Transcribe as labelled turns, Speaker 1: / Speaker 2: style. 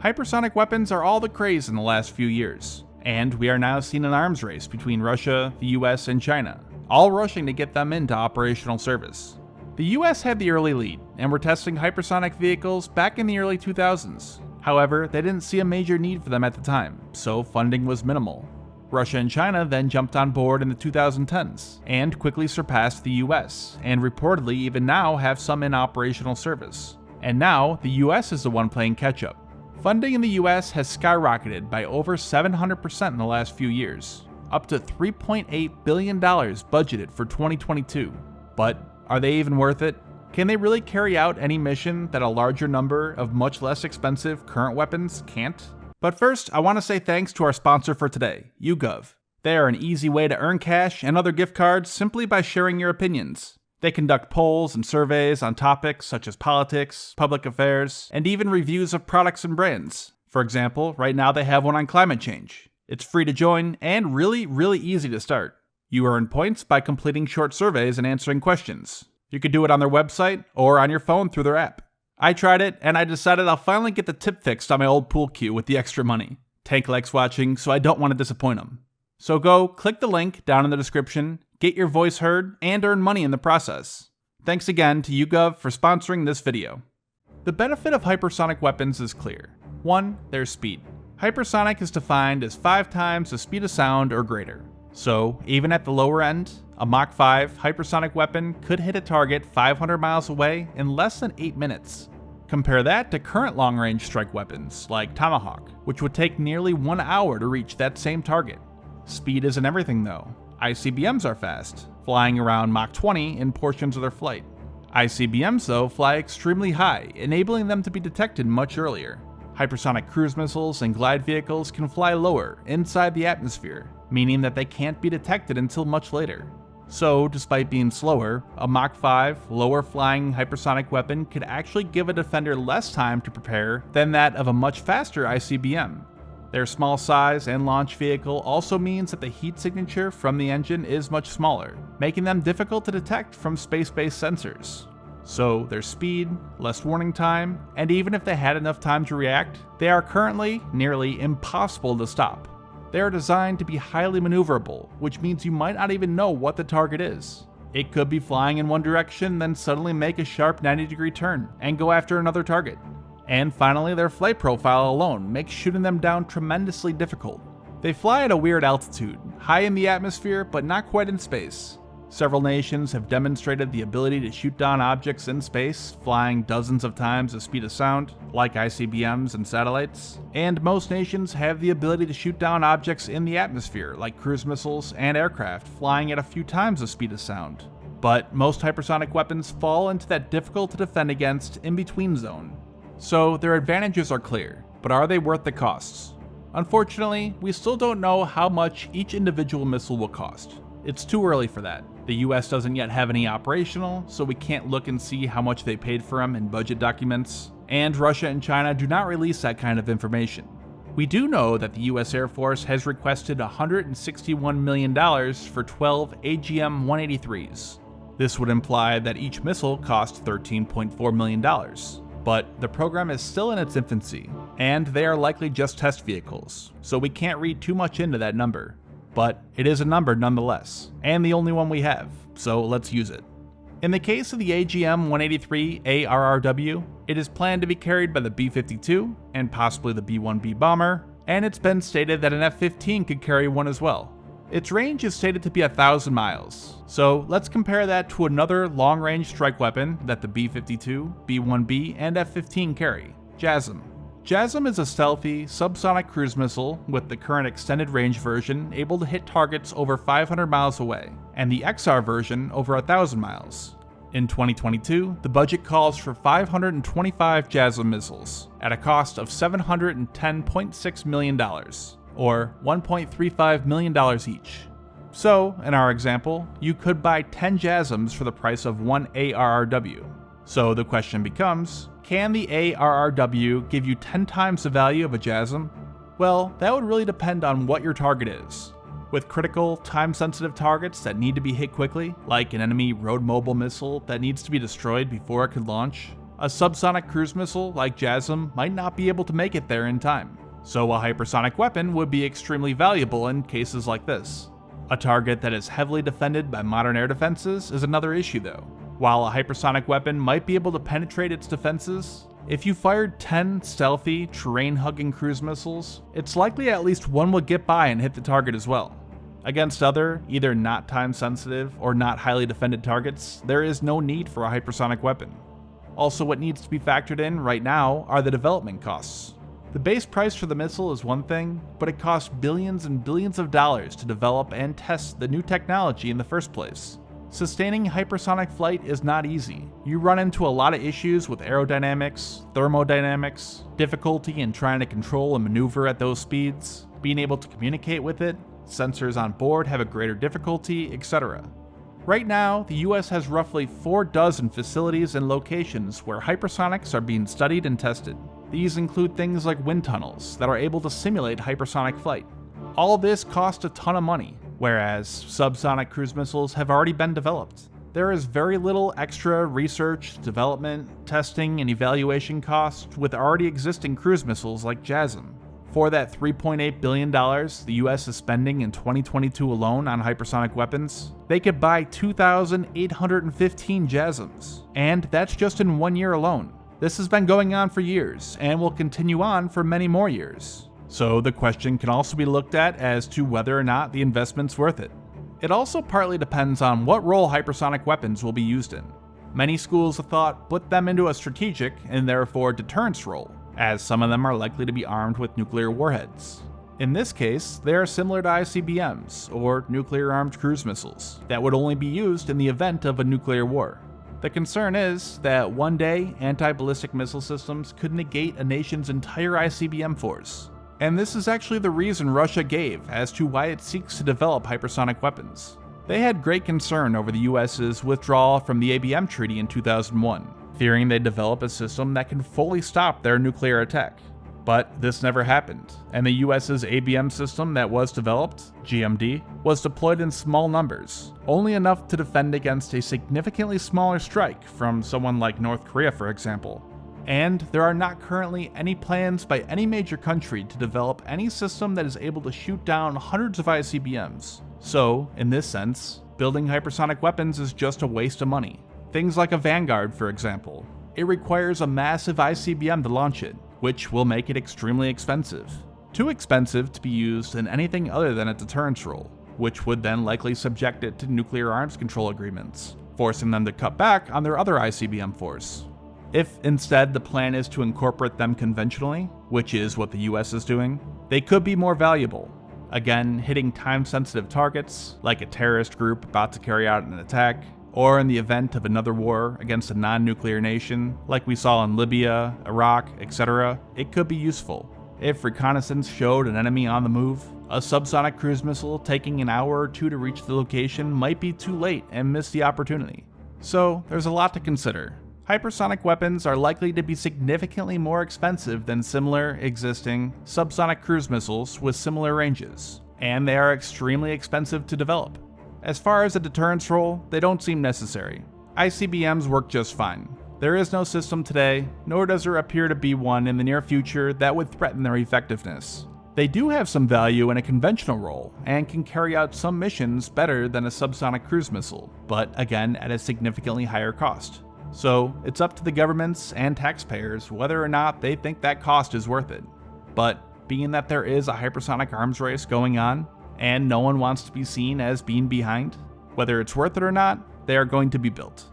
Speaker 1: Hypersonic weapons are all the craze in the last few years, and we are now seeing an arms race between Russia, the US, and China, all rushing to get them into operational service. The US had the early lead, and were testing hypersonic vehicles back in the early 2000s. However, they didn't see a major need for them at the time, so funding was minimal. Russia and China then jumped on board in the 2010s, and quickly surpassed the US, and reportedly even now have some in operational service. And now, the US is the one playing catch-up. Funding in the US has skyrocketed by over 700% in the last few years, up to $3.8 billion budgeted for 2022. But are they even worth it? Can they really carry out any mission that a larger number of much less expensive current weapons can't? But first, I want to say thanks to our sponsor for today, YouGov. They are an easy way to earn cash and other gift cards simply by sharing your opinions. They conduct polls and surveys on topics such as politics, public affairs, and even reviews of products and brands. For example, right now they have one on climate change. It's free to join and really easy to start. You earn points by completing short surveys and answering questions. You can do it on their website or on your phone through their app. I tried it, and I decided I'll finally get the tip fixed on my old pool cue with the extra money. Tank likes watching, so I don't want to disappoint him. So go click the link down in the description, get your voice heard, and earn money in the process. Thanks again to YouGov for sponsoring this video. The benefit of hypersonic weapons is clear. 1. Their speed. Hypersonic is defined as 5 times the speed of sound or greater. So, even at the lower end, a Mach 5 hypersonic weapon could hit a target 500 miles away in less than 8 minutes. Compare that to current long-range strike weapons, like Tomahawk, which would take nearly 1 hour to reach that same target. Speed isn't everything though. ICBMs are fast, flying around Mach 20 in portions of their flight. ICBMs though fly extremely high, enabling them to be detected much earlier. Hypersonic cruise missiles and glide vehicles can fly lower, inside the atmosphere, meaning that they can't be detected until much later. So, despite being slower, a Mach 5 lower-flying hypersonic weapon could actually give a defender less time to prepare than that of a much faster ICBM. Their small size and launch vehicle also means that the heat signature from the engine is much smaller, making them difficult to detect from space-based sensors. So, their speed, less warning time, and even if they had enough time to react, they are currently nearly impossible to stop. They are designed to be highly maneuverable, which means you might not even know what the target is. It could be flying in one direction, then suddenly make a sharp 90-degree turn and go after another target. And finally, their flight profile alone makes shooting them down tremendously difficult. They fly at a weird altitude, high in the atmosphere but not quite in space. Several nations have demonstrated the ability to shoot down objects in space, flying dozens of times the speed of sound, like ICBMs and satellites. And most nations have the ability to shoot down objects in the atmosphere, like cruise missiles and aircraft, flying at a few times the speed of sound. But most hypersonic weapons fall into that difficult to defend against in-between zone. So their advantages are clear, but are they worth the costs? Unfortunately, we still don't know how much each individual missile will cost. It's too early for that. The US doesn't yet have any operational, so we can't look and see how much they paid for them in budget documents, and Russia and China do not release that kind of information. We do know that the US Air Force has requested $161 million for 12 AGM-183s. This would imply that each missile cost $13.4 million. But the program is still in its infancy, and they are likely just test vehicles, so we can't read too much into that number. But it is a number nonetheless, and the only one we have, so let's use it. In the case of the AGM-183 ARRW, it is planned to be carried by the B-52 and possibly the B-1B bomber, and it's been stated that an F-15 could carry one as well. Its range is stated to be 1,000 miles, so let's compare that to another long-range strike weapon that the B-52, B-1B, and F-15 carry, JASSM. JASSM is a stealthy, subsonic cruise missile with the current extended range version able to hit targets over 500 miles away, and the XR version over 1,000 miles. In 2022, the budget calls for 525 JASSM missiles, at a cost of $710.6 million, or $1.35 million each. So, in our example, you could buy 10 JASSMs for the price of one ARRW. So the question becomes, can the ARRW give you 10 times the value of a JASSM? Well, that would really depend on what your target is. With critical, time-sensitive targets that need to be hit quickly, like an enemy road mobile missile that needs to be destroyed before it could launch, A subsonic cruise missile like JASSM might not be able to make it there in time, so a hypersonic weapon would be extremely valuable in cases like this. A target that is heavily defended by modern air defenses is another issue though. While a hypersonic weapon might be able to penetrate its defenses, if you fired 10 stealthy, terrain-hugging cruise missiles, it's likely at least one would get by and hit the target as well. Against other, either not time-sensitive or not highly defended targets, there is no need for a hypersonic weapon. Also, what needs to be factored in right now are the development costs. The base price for the missile is one thing, but it costs billions and billions of dollars to develop and test the new technology in the first place. Sustaining hypersonic flight is not easy. You run into a lot of issues with aerodynamics, thermodynamics, difficulty in trying to control and maneuver at those speeds, being able to communicate with it, sensors on board have a greater difficulty, etc. Right now, the US has roughly 4 facilities and locations where hypersonics are being studied and tested. These include things like wind tunnels that are able to simulate hypersonic flight. All this costs a ton of money, whereas subsonic cruise missiles have already been developed. There is very little extra research, development, testing, and evaluation costs with already existing cruise missiles like JASSM. For that $3.8 billion the US is spending in 2022 alone on hypersonic weapons, they could buy 2,815 JASSMs, and that's just in 1 year alone. This has been going on for years, and will continue on for many more years. So the question can also be looked at as to whether or not the investment's worth it. It also partly depends on what role hypersonic weapons will be used in. Many schools of thought put them into a strategic and therefore deterrence role, as some of them are likely to be armed with nuclear warheads. In this case, they are similar to ICBMs, or nuclear-armed cruise missiles, that would only be used in the event of a nuclear war. The concern is that one day, anti-ballistic missile systems could negate a nation's entire ICBM force. And this is actually the reason Russia gave as to why it seeks to develop hypersonic weapons. They had great concern over the US's withdrawal from the ABM Treaty in 2001, fearing they'd develop a system that can fully stop their nuclear attack. But this never happened, and the US's ABM system that was developed, GMD, was deployed in small numbers, only enough to defend against a significantly smaller strike from someone like North Korea, for example. And there are not currently any plans by any major country to develop any system that is able to shoot down hundreds of ICBMs. So, in this sense, building hypersonic weapons is just a waste of money. Things like a Vanguard, for example. It requires a massive ICBM to launch it, which will make it extremely expensive. Too expensive to be used in anything other than a deterrence role, which would then likely subject it to nuclear arms control agreements, forcing them to cut back on their other ICBM force. If instead the plan is to incorporate them conventionally, which is what the US is doing, they could be more valuable. Again, hitting time-sensitive targets, like a terrorist group about to carry out an attack, or in the event of another war against a non-nuclear nation, like we saw in Libya, Iraq, etc., it could be useful. If reconnaissance showed an enemy on the move, a subsonic cruise missile taking an hour or two to reach the location might be too late and miss the opportunity. So, there's a lot to consider. Hypersonic weapons are likely to be significantly more expensive than similar, existing, subsonic cruise missiles with similar ranges, and they are extremely expensive to develop. As far as a deterrence role, they don't seem necessary. ICBMs work just fine. There is no system today, nor does there appear to be one in the near future that would threaten their effectiveness. They do have some value in a conventional role, and can carry out some missions better than a subsonic cruise missile, but again at a significantly higher cost. So it's up to the governments and taxpayers whether or not they think that cost is worth it. But being that there is a hypersonic arms race going on, and no one wants to be seen as being behind, whether it's worth it or not, they are going to be built.